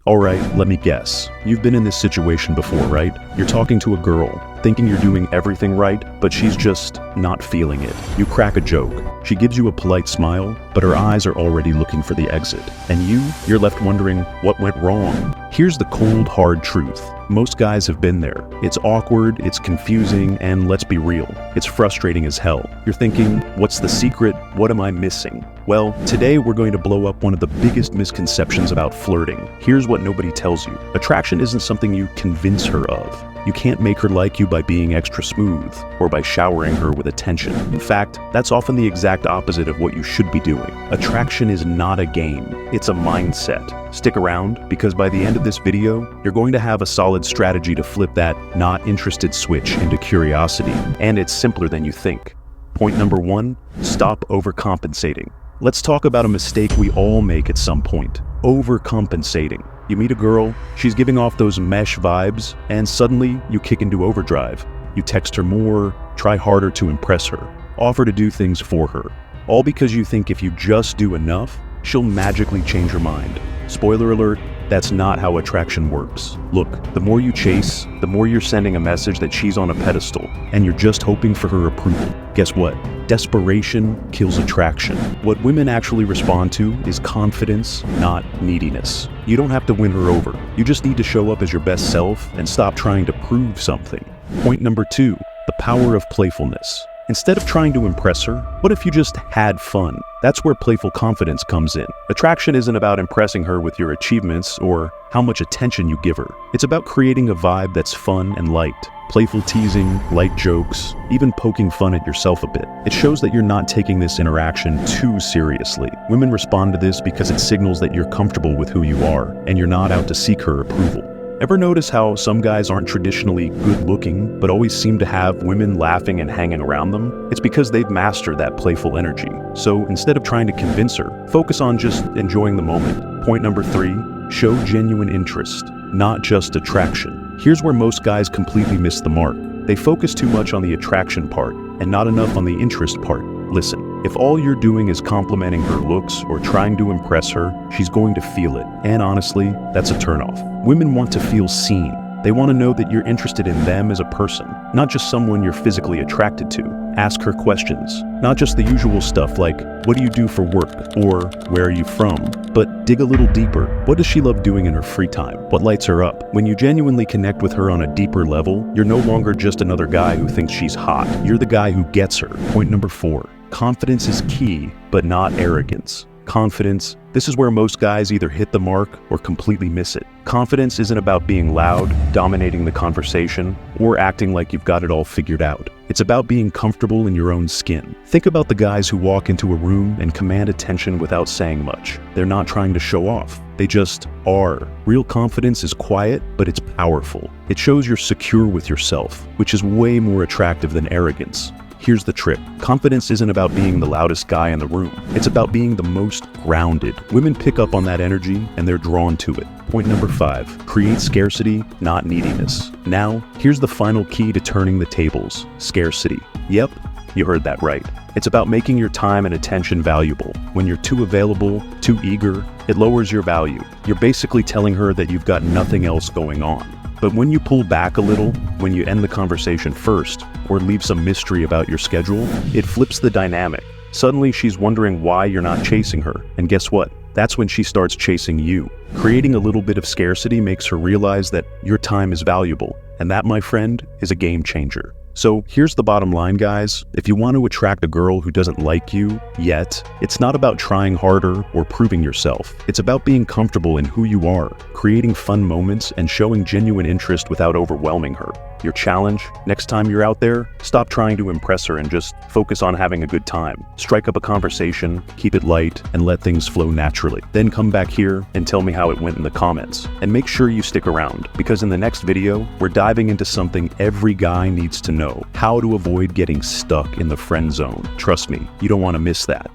Alright, let me guess. You've been in this situation before, right? You're talking to a girl, thinking you're doing everything right, but she's just not feeling it. You crack a joke. She gives you a polite smile, but her eyes are already looking for the exit. And you're left wondering what went wrong. Here's the cold, hard truth. Most guys have been there. It's awkward, it's confusing, and let's be real, it's frustrating as hell. You're thinking, what's the secret? What am I missing? Well, today we're going to blow up one of the biggest misconceptions about flirting. Here's what nobody tells you. Attraction isn't something you convince her of. You can't make her like you by being extra smooth or by showering her with attention. In fact, that's often the exact opposite of what you should be doing. Attraction is not a game, it's a mindset. Stick around, because by the end of this video, you're going to have a solid strategy to flip that not interested switch into curiosity. And it's simpler than you think. Point number 1, stop overcompensating. Let's talk about a mistake we all make at some point: overcompensating. You meet a girl, she's giving off those mesh vibes, and suddenly you kick into overdrive. You text her more, try harder to impress her, offer to do things for her, all because you think if you just do enough, she'll magically change her mind. Spoiler alert, that's not how attraction works. Look, the more you chase, the more you're sending a message that she's on a pedestal, and you're just hoping for her approval. Guess what? Desperation kills attraction. What women actually respond to is confidence, not neediness. You don't have to win her over. You just need to show up as your best self and stop trying to prove something. Point number 2, the power of playfulness. Instead of trying to impress her, what if you just had fun? That's where playful confidence comes in. Attraction isn't about impressing her with your achievements or how much attention you give her. It's about creating a vibe that's fun and light. Playful teasing, light jokes, even poking fun at yourself a bit. It shows that you're not taking this interaction too seriously. Women respond to this because it signals that you're comfortable with who you are, and you're not out to seek her approval. Ever notice how some guys aren't traditionally good-looking, but always seem to have women laughing and hanging around them? It's because they've mastered that playful energy. So instead of trying to convince her, focus on just enjoying the moment. Point number 3, show genuine interest, not just attraction. Here's where most guys completely miss the mark. They focus too much on the attraction part and not enough on the interest part. Listen, if all you're doing is complimenting her looks or trying to impress her, she's going to feel it. And honestly, that's a turnoff. Women want to feel seen. They want to know that you're interested in them as a person, not just someone you're physically attracted to. Ask her questions, not just the usual stuff like, what do you do for work? Or, where are you from? But dig a little deeper. What does she love doing in her free time? What lights her up? When you genuinely connect with her on a deeper level, you're no longer just another guy who thinks she's hot. You're the guy who gets her. Point number 4, confidence is key, but not arrogance. Confidence, this is where most guys either hit the mark or completely miss it. Confidence isn't about being loud, dominating the conversation, or acting like you've got it all figured out. It's about being comfortable in your own skin. Think about the guys who walk into a room and command attention without saying much. They're not trying to show off. They just are. Real confidence is quiet, but it's powerful. It shows you're secure with yourself, which is way more attractive than arrogance. Here's the trick. Confidence isn't about being the loudest guy in the room. It's about being the most grounded. Women pick up on that energy and they're drawn to it. Point number 5, create scarcity, not neediness. Now, here's the final key to turning the tables: scarcity. Yep, you heard that right. It's about making your time and attention valuable. When you're too available, too eager, it lowers your value. You're basically telling her that you've got nothing else going on. But when you pull back a little, when you end the conversation first, or leave some mystery about your schedule, it flips the dynamic. Suddenly she's wondering why you're not chasing her, and guess what? That's when she starts chasing you. Creating a little bit of scarcity makes her realize that your time is valuable, and that, my friend, is a game changer. So here's the bottom line, guys. If you want to attract a girl who doesn't like you yet, it's not about trying harder or proving yourself. It's about being comfortable in who you are, creating fun moments, and showing genuine interest without overwhelming her. Your challenge, next time you're out there, stop trying to impress her and just focus on having a good time. Strike up a conversation, keep it light, and let things flow naturally. Then come back here and tell me how it went in the comments. And make sure you stick around, because in the next video, we're diving into something every guy needs to know: how to avoid getting stuck in the friend zone. Trust me, you don't want to miss that.